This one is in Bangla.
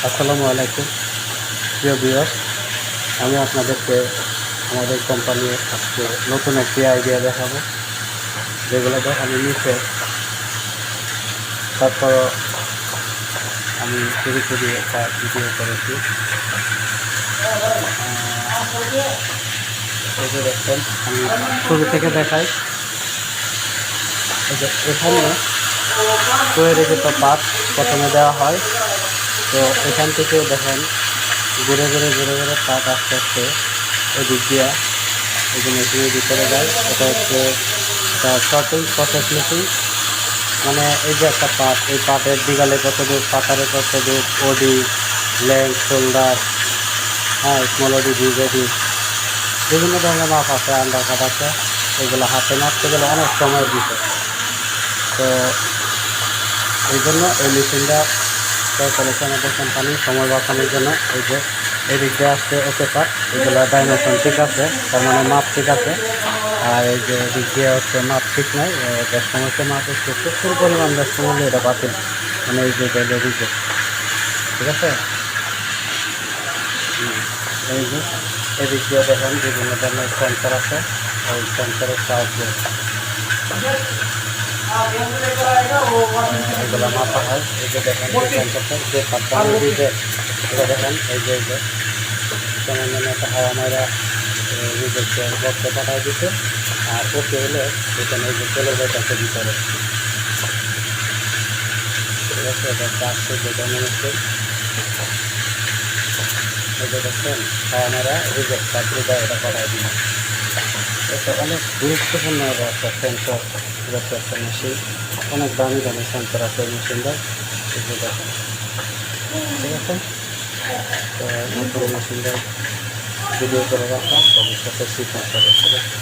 আসসালামু আলাইকুম প্রিয় ভিউয়ার্স, আমি আপনাদেরকে আমাদের কোম্পানির আজকে নতুন একটি আইডিয়া দেখাবো, যেগুলো দেখানো নিচে। তারপরও আমি চুরি একটা ভিডিও করেছি। এই যে দেখছেন, আমি শুরু থেকে দেখাই। এই যে এখানে তৈরি যত পাত প্রথমে দেওয়া হয়, তো এখান থেকে দেখেন ঘুরে ঘুরে পাত আস্তে আস্তে এদিক দিয়া এই যে মেশিনের ভিতরে যায়। এটা হচ্ছে একটা শর্টিং প্রসেস মেশিন। মানে এই যে একটা পাত, এই পাতের দিগালে কত দূর, পাতারে কত দূর, ওডি, লেন্থ, শোল্ডার, হ্যাঁ, স্মল ওডি, বিগ ওডি, বিভিন্ন ধরনের মাপ আছে, আন্ডার কাট আছে। এগুলো হাতে মাপতে গেলে অনেক সময় দিতে। তো এই জন্য এই মেশিনটা করেছে আমাদের কোম্পানি সময় বাঁচানোর জন্য। এই যে এদিক দিয়ে আসছে ওকে পাট, এগুলো ডাইমেনশন ঠিক আছে, তার মানে মাপ ঠিক আছে। আর এই যে এদিক দিয়ে হচ্ছে মাপ ঠিক নাই, দেড়শো হচ্ছে মাপ হচ্ছে প্রচুর পরিমাণ দেড়শো হলে এটা বাতিল, মানে এই যে এদিক দিয়ে ঠিক আছে। এই যে এদিক দিয়ে দেখেন বিভিন্ন ধরনের সেন্সার আছে, ওই সেন্সারের সাহায্যে এগুলো মাপা হয়। এই যে দেখেন সেন্সারটা যে পাটটা দিয়েছে, এটা দেখেন এই যে কেমন যেন একটা হাওয়া মারা নিজেকে বক্সে পাঠাই দিতে। আর ওকে হলে এখানে এই যে চলে যাইতেছে ভিতরে, ঠিক আছে। এটা একটা আসছে যেটা মনে হচ্ছে, এই যে দেখছেন হাওয়া মারা রিজেক্ট চাকরিটা এটা পাঠাই দিল। এটা অনেক গুরুত্বপূর্ণ একটা সেন্সর, একটা মেশিন। অনেক দামি দামি সেন্সর আছে এই মেশিনটা, এই যে দেখেন, ঠিক আছে। তো নতুন মেশিনটা ভিডিও করে রাখলাম, ভবিষ্যতে শিখতে হবে, ঠিক আছে।